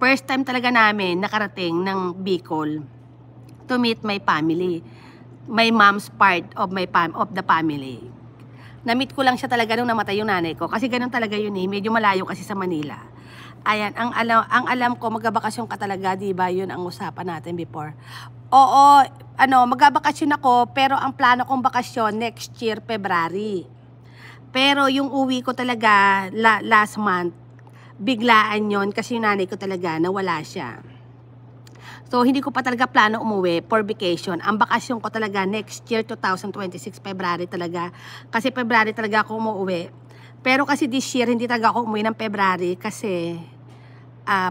first time talaga namin nakarating ng Bicol to meet my family. My mom's part of the family. Na-meet ko lang siya talaga nung namatay yung nanay ko. Kasi ganun talaga yun eh. Medyo malayo kasi sa Manila. Ayan, ang alam ko, magbabakasyon ka talaga, di ba? Yun ang usapan natin before. Oo, magbabakasyon ako, pero ang plano kong bakasyon next year, February. Pero yung uwi ko talaga last month, biglaan yon kasi yung nanay ko talaga nawala siya. So, hindi ko pa talaga plano umuwi for vacation. Ang bakasyon ko talaga next year, 2026, February talaga. Kasi February talaga ako umuwi. Pero kasi this year, hindi talaga ako umuwi ng February kasi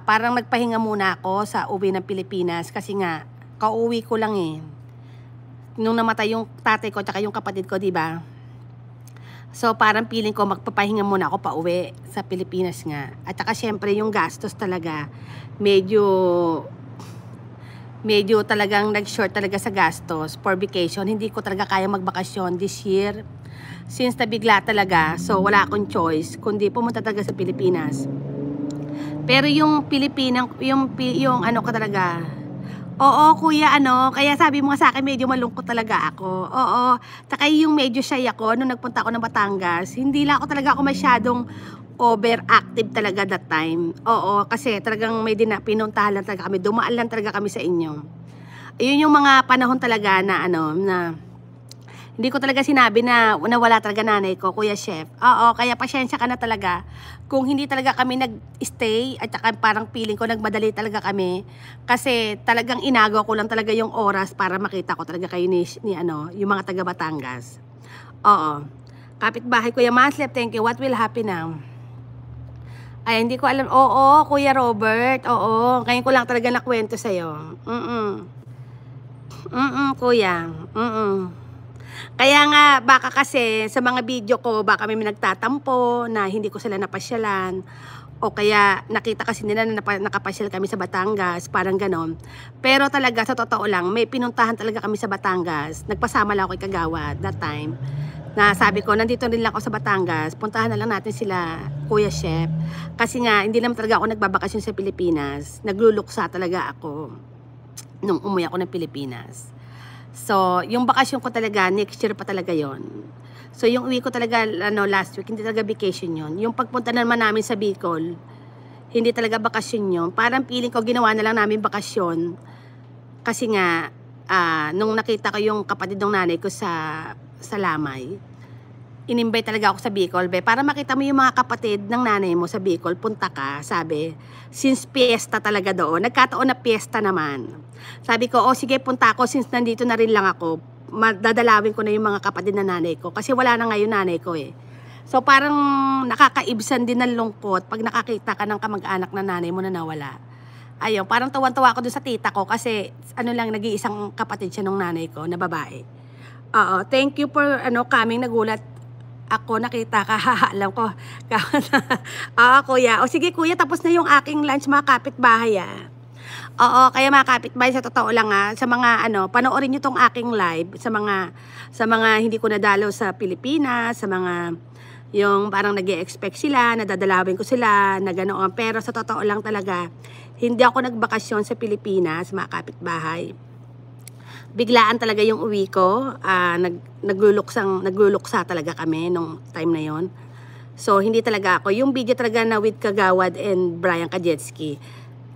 parang nagpahinga muna ako sa uwi ng Pilipinas. Kasi nga, kauwi ko lang eh. Nung namatay yung tatay ko at yung kapatid ko, di ba? So, parang feeling ko magpapahinga muna ako pa uwi sa Pilipinas nga. At saka syempre yung gastos talaga, medyo talagang nag-short talaga sa gastos for vacation. Hindi ko talaga kaya magbakasyon this year. Since nabigla talaga, so wala akong choice kundi pumunta talaga sa Pilipinas. Pero yung yung ano ko talaga, oo kuya, kaya sabi mo nga sa akin medyo malungkot talaga ako. Oo, taka yung medyo shy ako nung nagpunta ako ng Batangas. Hindi lang ako talaga masyadong overactive talaga that time. Oo, kasi talagang may pinuntahan lang talaga kami. Dumaan lang talaga kami sa inyo. Ayun yung mga panahon talaga na na hindi ko talaga sinabi na wala talaga nanay ko, Kuya Chef. Oo, kaya pasyensya ka na talaga. Kung hindi talaga kami nag-stay at saka parang feeling ko nagmadali talaga kami kasi talagang inagaw ko lang talaga yung oras para makita ko talaga kayo ni yung mga taga Batangas. Oo. Kapitbahay Kuya Maslep, thank you. What will happen now? Ay, hindi ko alam. Oo, Kuya Robert. Oo, ngayon ko lang talaga nakwento sa'yo. Kuya. Kaya nga, baka kasi sa mga video ko, baka may nagtatampo na hindi ko sila napasyalan. O kaya nakita kasi nila na nakapasyal kami sa Batangas, parang ganon. Pero talaga, sa totoo lang, may pinuntahan talaga kami sa Batangas. Nagpasama lang ako kay Kagawad that time. Na sabi ko, nandito rin lang ako sa Batangas, puntahan na lang natin sila, Kuya Chef. Kasi nga, hindi naman talaga ako nagbabakasyon sa Pilipinas. Nagluluksa talaga ako nung umuwi ako ng Pilipinas. So, yung bakasyon ko talaga, next year pa talaga yon. So, yung uwi ko talaga, last week, hindi talaga vacation yon. Yung pagpunta naman namin sa Bicol, hindi talaga bakasyon yon. Parang feeling ko, ginawa na lang namin bakasyon. Kasi nga, nung nakita ko yung kapatid ng nanay ko sa Lamay, inimbay talaga ako sa Bicol, para makita mo yung mga kapatid ng nanay mo sa Bicol, punta ka, sabi. Since piyesta talaga doon, nagkataon na piyesta naman. Sabi ko, sige punta ako, since nandito na rin lang ako, dadalawin ko na yung mga kapatid na nanay ko, kasi wala na ngayon nanay ko eh. So parang nakakaibsan din ng lungkot pag nakakita ka ng kamag-anak na nanay mo na nawala. Ayun, parang tuwan-tuwa ako doon sa tita ko, kasi nag-iisang kapatid siya ng nanay ko na babae. Oo, thank you for coming, nagulat ako, nakita ka, alam ko. Kuya. O sige kuya, tapos na yung aking lunch, mga kapitbahay Oo, kaya mga kapitbahay, sa totoo lang sa mga panoorin nyo tong aking live, sa mga hindi ko nadalo sa Pilipinas, sa mga yung parang nag-e-expect sila, nadadalawin ko sila, na ganoon. Pero sa totoo lang talaga, hindi ako nagbakasyon sa Pilipinas, mga kapitbahay. Biglaan talaga yung uwi ko, nagluluksa talaga kami nung time na yon. So hindi talaga ako, yung video talaga na with Kagawad and Brian Kajetski,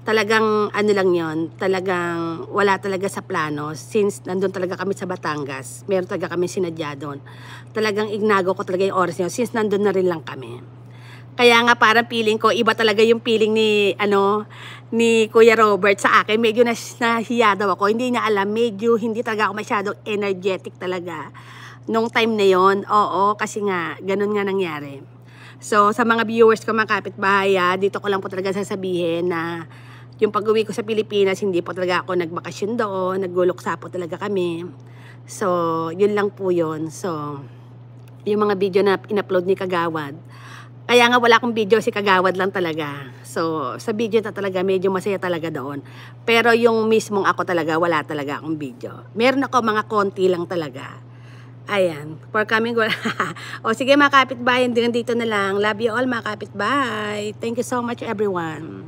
talagang lang yon, talagang wala talaga sa plano. Since nandun talaga kami sa Batangas, meron talaga kami sinadya doon. Talagang ignago ko talaga yung oras nyo, since nandun na rin lang kami. Kaya nga parang feeling ko, iba talaga yung feeling ni Kuya Robert sa akin. Medyo nahiya daw ako. Hindi niya alam, medyo hindi talaga ako masyadong energetic talaga nung time na yon. Oo, kasi nga, ganun nga nangyari. So, sa mga viewers ko, mga kapitbahay, dito ko lang po talaga sasabihin na yung pag-uwi ko sa Pilipinas, hindi po talaga ako nagbakasyon doon. Nagluluksa po talaga kami. So, yun lang po yun. So, yung mga video na in-upload ni Kagawad, kaya nga wala akong video, si Kagawad lang talaga. So, sa video na talaga, medyo masaya talaga doon. Pero yung mismong ako talaga, wala talaga akong video. Meron ako mga konti lang talaga. Ayan, for coming. O sige mga kapitbahay, dito na lang. Love you all mga kapitbahay. Thank you so much everyone.